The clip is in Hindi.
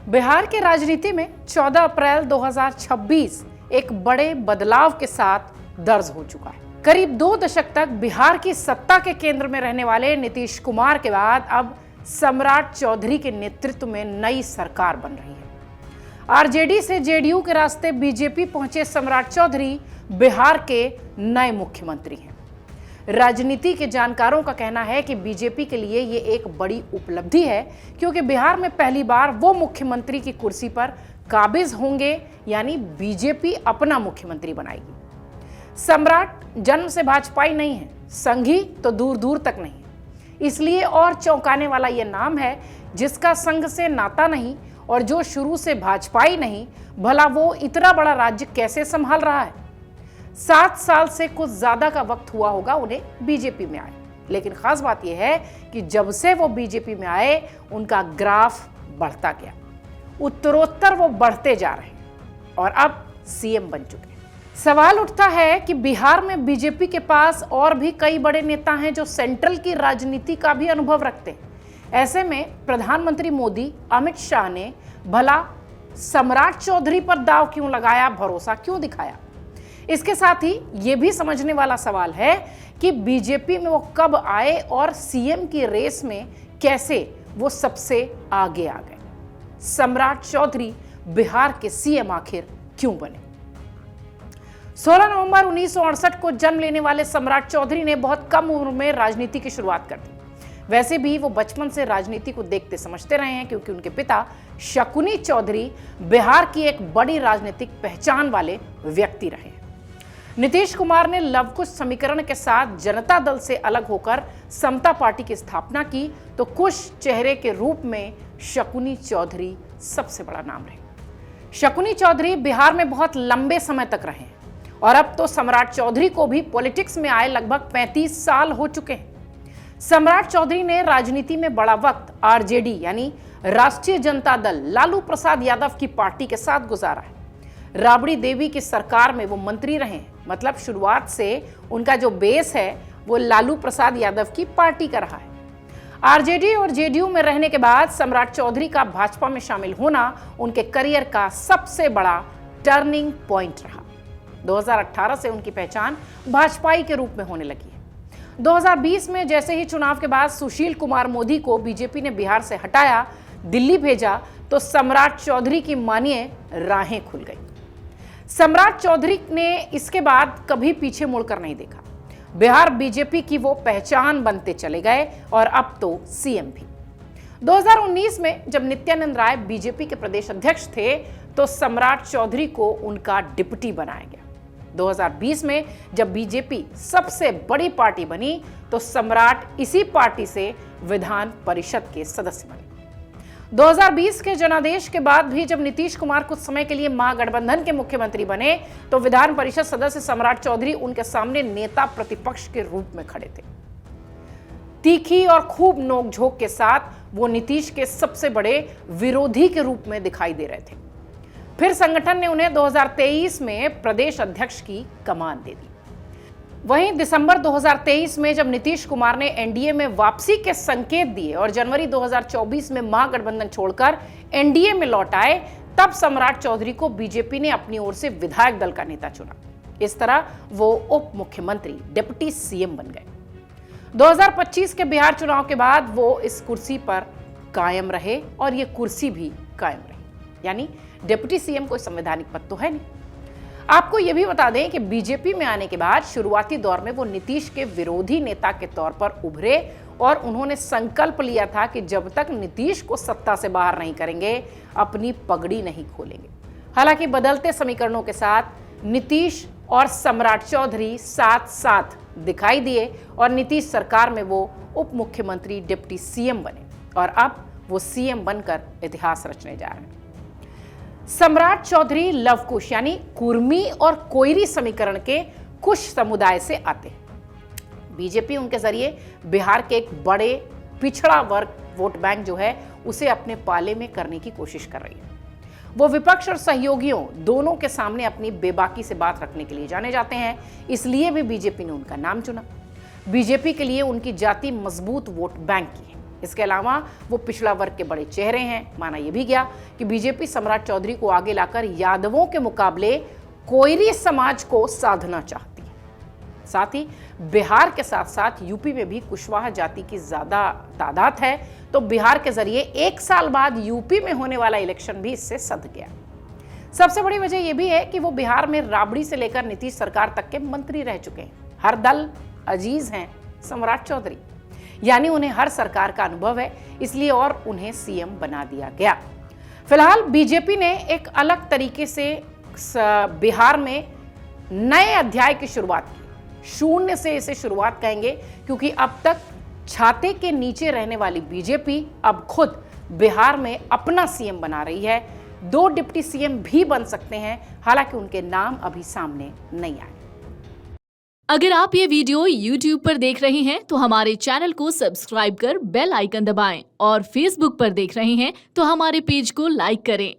बिहार के राजनीति में 14 अप्रैल 2026 एक बड़े बदलाव के साथ दर्ज हो चुका है। करीब 2 दशक तक बिहार की सत्ता के केंद्र में रहने वाले नीतीश कुमार के बाद अब सम्राट चौधरी के नेतृत्व में नई सरकार बन रही है। आरजेडी से जेडीयू के रास्ते बीजेपी पहुंचे सम्राट चौधरी बिहार के नए मुख्यमंत्री हैं। राजनीति के जानकारों का कहना है कि बीजेपी के लिए ये एक बड़ी उपलब्धि है, क्योंकि बिहार में पहली बार वो मुख्यमंत्री की कुर्सी पर काबिज होंगे, यानी बीजेपी अपना मुख्यमंत्री बनाएगी। सम्राट जन्म से भाजपाई नहीं है, संघी तो दूर दूर तक नहीं है। इसलिए और चौंकाने वाला ये नाम है जिसका संघ से नाता नहीं और जो शुरू से भाजपाई नहीं, भला वो इतना बड़ा राज्य कैसे संभाल रहा है। 7 साल से कुछ ज्यादा का वक्त हुआ होगा उन्हें बीजेपी में आए, लेकिन खास बात यह है कि जब से वो बीजेपी में आए उनका ग्राफ बढ़ता गया, उत्तरोत्तर वो बढ़ते जा रहे हैं और अब सीएम बन चुके हैं। सवाल उठता है कि बिहार में बीजेपी के पास और भी कई बड़े नेता हैं जो सेंट्रल की राजनीति का भी अनुभव रखते हैं। ऐसे में प्रधानमंत्री मोदी, अमित शाह ने भला सम्राट चौधरी पर दांव क्यों लगाया, भरोसा क्यों दिखाया। इसके साथ ही यह भी समझने वाला सवाल है कि बीजेपी में वो कब आए और सीएम की रेस में कैसे वो सबसे आगे आ गए। सम्राट चौधरी बिहार के सीएम आखिर क्यों बने। 16 नवंबर 1968 को जन्म लेने वाले सम्राट चौधरी ने बहुत कम उम्र में राजनीति की शुरुआत कर दी। वैसे भी वो बचपन से राजनीति को देखते समझते रहे हैं, क्योंकि उनके पिता शकुनी चौधरी बिहार की एक बड़ी राजनीतिक पहचान वाले व्यक्ति रहे हैं। नीतीश कुमार ने लवकुश समीकरण के साथ जनता दल से अलग होकर समता पार्टी की स्थापना की, तो कुश चेहरे के रूप में शकुनी चौधरी सबसे बड़ा नाम रहे। शकुनी चौधरी बिहार में बहुत लंबे समय तक रहे हैं और अब तो सम्राट चौधरी को भी पॉलिटिक्स में आए लगभग 35 साल हो चुके हैं। सम्राट चौधरी ने राजनीति में बड़ा वक्त आरजेडी यानी राष्ट्रीय जनता दल लालू प्रसाद यादव की पार्टी के साथ गुजारा है। राबड़ी देवी की सरकार में वो मंत्री रहे हैं, मतलब शुरुआत से उनका जो बेस है वो लालू प्रसाद यादव की पार्टी का रहा है। आरजेडी और जेडीयू में रहने के बाद सम्राट चौधरी का भाजपा में शामिल होना उनके करियर का सबसे बड़ा टर्निंग पॉइंट रहा। 2018 से उनकी पहचान भाजपाई के रूप में होने लगी है। 2020 में जैसे ही चुनाव के बाद सुशील कुमार मोदी को बीजेपी ने बिहार से हटाया, दिल्ली भेजा, तो सम्राट चौधरी की मानिए राहें खुल गई। सम्राट चौधरी ने इसके बाद कभी पीछे मुड़कर नहीं देखा। बिहार बीजेपी की वो पहचान बनते चले गए और अब तो सीएम भी। 2019 में जब नित्यानंद राय बीजेपी के प्रदेश अध्यक्ष थे, तो सम्राट चौधरी को उनका डिप्टी बनाया गया। 2020 में जब बीजेपी सबसे बड़ी पार्टी बनी, तो सम्राट इसी पार्टी से विधान परिषद के सदस्य बने। 2020 के जनादेश के बाद भी जब नीतीश कुमार कुछ समय के लिए महागठबंधन के मुख्यमंत्री बने, तो विधान परिषद सदस्य सम्राट चौधरी उनके सामने नेता प्रतिपक्ष के रूप में खड़े थे। तीखी और खूब नोकझोंक के साथ वो नीतीश के सबसे बड़े विरोधी के रूप में दिखाई दे रहे थे। फिर संगठन ने उन्हें 2023 में प्रदेश अध्यक्ष की कमान दे दी। वहीं दिसंबर 2023 में जब नीतीश कुमार ने एनडीए में वापसी के संकेत दिए और जनवरी 2024 में महागठबंधन छोड़कर एनडीए में लौट आए, तब सम्राट चौधरी को बीजेपी ने अपनी ओर से विधायक दल का नेता चुना। इस तरह वो उप मुख्यमंत्री, डिप्टी सीएम बन गए। 2025 के बिहार चुनाव के बाद वो इस कुर्सी पर कायम रहे और ये कुर्सी भी कायम रही, यानी डिप्टी सीएम कोई संवैधानिक पद तो है नहीं। आपको यह भी बता दें कि बीजेपी में आने के बाद शुरुआती दौर में वो नीतीश के विरोधी नेता के तौर पर उभरे और उन्होंने संकल्प लिया था कि जब तक नीतीश को सत्ता से बाहर नहीं करेंगे, अपनी पगड़ी नहीं खोलेंगे। हालांकि बदलते समीकरणों के साथ नीतीश और सम्राट चौधरी साथ साथ दिखाई दिए और नीतीश सरकार में वो उप मुख्यमंत्री, डिप्टी सीएम बने और अब वो सीएम बनकर इतिहास रचने जा रहे हैं। सम्राट चौधरी लवकुश यानी कुर्मी और कोयरी समीकरण के कुश समुदाय से आते हैं। बीजेपी उनके जरिए बिहार के एक बड़े पिछड़ा वर्ग वोट बैंक जो है उसे अपने पाले में करने की कोशिश कर रही है। वो विपक्ष और सहयोगियों दोनों के सामने अपनी बेबाकी से बात रखने के लिए जाने जाते हैं, इसलिए भी बीजेपी ने उनका नाम चुना। बीजेपी के लिए उनकी जाति मजबूत वोट बैंक की है। इसके अलावा वो पिछड़ा वर्ग के बड़े चेहरे हैं। माना यह भी गया कि बीजेपी सम्राट चौधरी को आगे लाकर यादवों के मुकाबले कोयरी समाज को साधना चाहती है। साथ ही बिहार के साथ साथ यूपी में भी कुशवाहा जाति की ज्यादा तादाद है, तो बिहार के जरिए 1 साल बाद यूपी में होने वाला इलेक्शन भी इससे सध गया। सबसे बड़ी वजह यह भी है कि वो बिहार में राबड़ी से लेकर नीतीश सरकार तक के मंत्री रह चुके हैं। हर दल अजीज हैं सम्राट चौधरी, यानी उन्हें हर सरकार का अनुभव है, इसलिए और उन्हें सीएम बना दिया गया। फिलहाल बीजेपी ने एक अलग तरीके से बिहार में नए अध्याय की शुरुआत की। शून्य से इसे शुरुआत कहेंगे, क्योंकि अब तक छाते के नीचे रहने वाली बीजेपी अब खुद बिहार में अपना सीएम बना रही है। 2 डिप्टी सीएम भी बन सकते हैं, हालांकि उनके नाम अभी सामने नहीं आए। अगर आप ये वीडियो YouTube पर देख रहे हैं तो हमारे चैनल को सब्सक्राइब कर बेल आइकन दबाएं, और Facebook पर देख रहे हैं तो हमारे पेज को लाइक करें।